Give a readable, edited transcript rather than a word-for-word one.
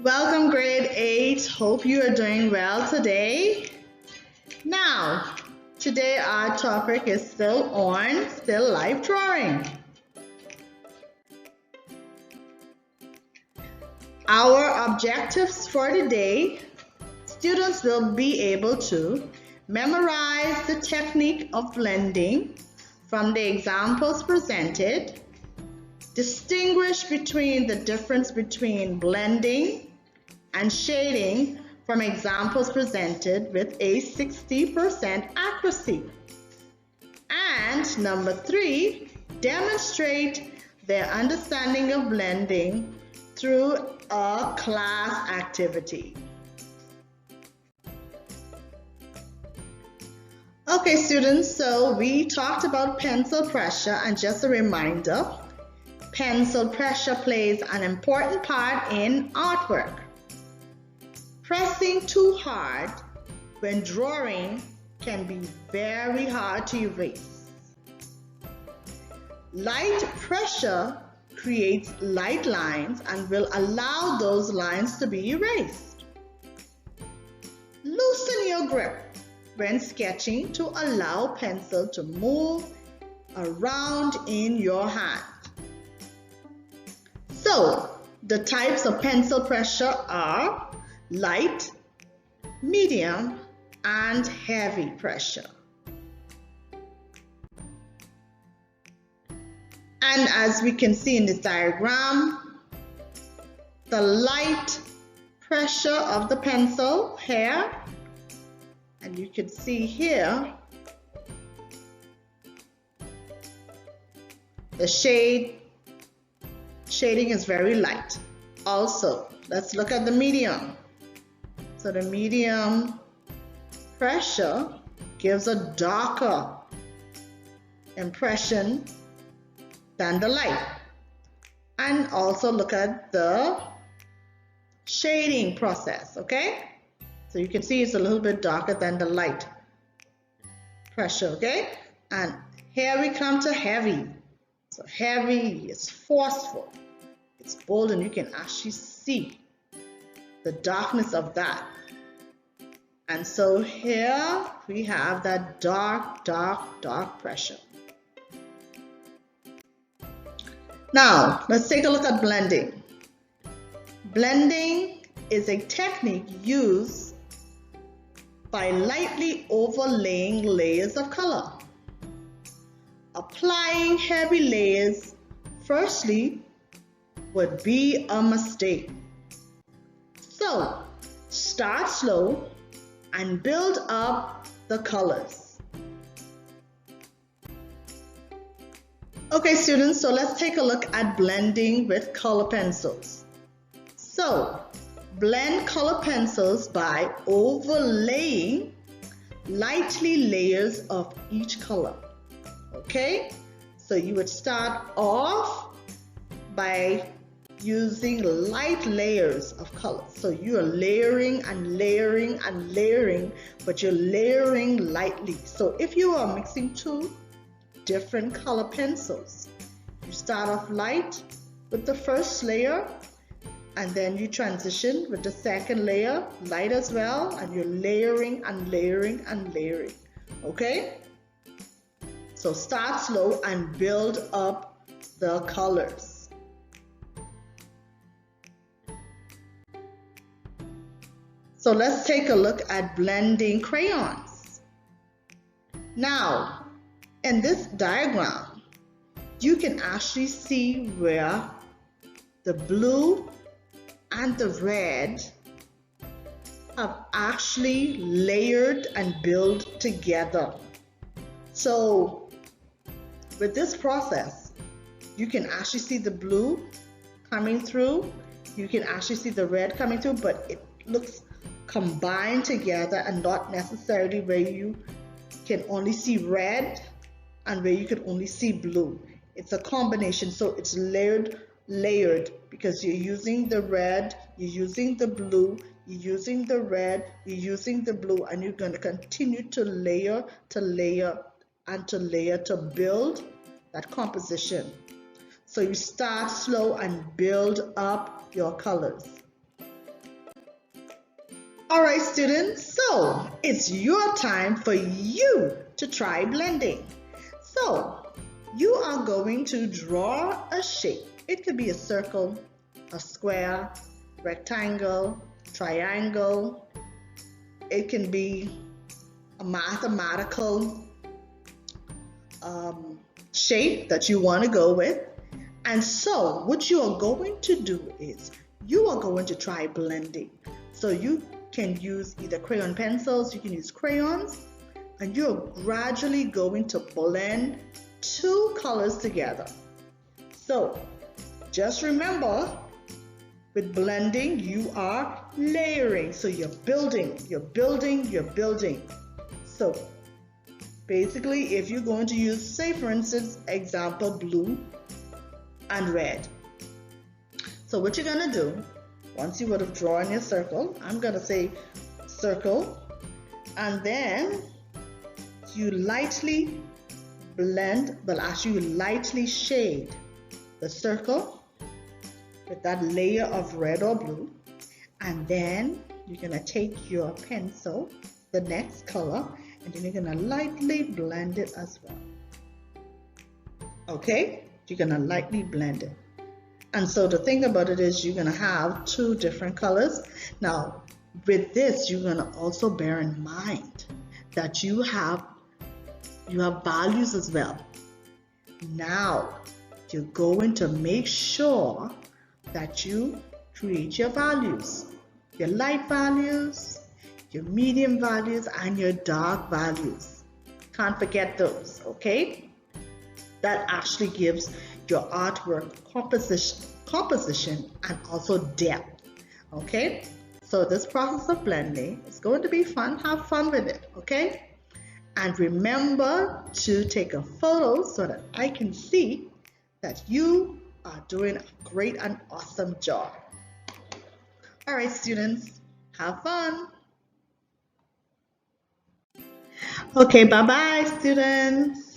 Welcome grade 8. Hope you are doing well today. Now, today our topic is still life drawing. Our objectives for today, students will be able to memorize the technique of blending from the examples presented, distinguish between the difference between blending and shading from examples presented with a 60% accuracy. And number 3, demonstrate their understanding of blending through a class activity. Okay students, so we talked about pencil pressure, and just a reminder, pencil pressure plays an important part in artwork. Pressing too hard when drawing can be very hard to erase. Light pressure creates light lines and will allow those lines to be erased. Loosen your grip when sketching to allow pencil to move around in your hand. So, the types of pencil pressure are light, medium, and heavy pressure. And as we can see in this diagram, the light pressure of the pencil here, and you can see here the shading is very light. Also, let's look at the medium. So the medium pressure gives a darker impression than the light. And also look at the shading process, okay? So you can see it's a little bit darker than the light pressure, okay? And here we come to heavy. So heavy is forceful, it's bold, and you can actually see the darkness of that. And so here we have that dark pressure. Now, let's take a look at blending. Blending is a technique used by lightly overlaying layers of color. Applying heavy layers firstly would be a mistake. So, start slow and build up the colors. Okay students, so let's take a look at blending with color pencils. So, blend color pencils by overlaying lightly layers of each color. Okay, so you would start off by using light layers of color. So you are layering and layering and layering, but you're layering lightly. So if you are mixing two different color pencils, you start off light with the first layer, and then you transition with the second layer, light as well, and you're layering and layering and layering. Okay? So start slow and build up the colors. So let's take a look at blending crayons. Now, in this diagram, you can actually see where the blue and the red have actually layered and built together. So with this process, you can actually see the blue coming through, you can actually see the red coming through, but it looks combined together and not necessarily where you can only see red and where you can only see blue. It's a combination, so it's layered because you're using the red, you're using the blue, you're using the red, you're using the blue, and you're going to continue to layer to build that composition. So you start slow and build up your colors. Alright students, so it's your time for you to try blending. So you are going to draw a shape. It could be a circle, a square, rectangle, triangle. It can be a mathematical shape that you want to go with. And so what you are going to do is you are going to try blending. So you can use either crayon pencils, you can use crayons, and you're gradually going to blend two colors together. So just remember, with blending, you are layering. So you're building, you're building, you're building. So basically, if you're going to use, say for instance, example, blue and red. So what you're gonna do, once you would have drawn your circle, I'm gonna say circle, and then you lightly blend, well actually you lightly shade the circle with that layer of red or blue, and then you're gonna take your pencil, the next color, and then you're gonna lightly blend it as well. Okay, you're gonna lightly blend it. And so the thing about it is you're gonna have two different colors. Now with this, you're gonna also bear in mind that you have values as well. Now you're going to make sure that you create your values, your light values, your medium values, and your dark values. Can't forget those, okay? That actually gives your artwork composition and also depth, okay? So this process of blending is going to be fun. Have fun with it, okay? And remember to take a photo so that I can see that you are doing a great and awesome job. All right, students, have fun. Okay, bye-bye, students.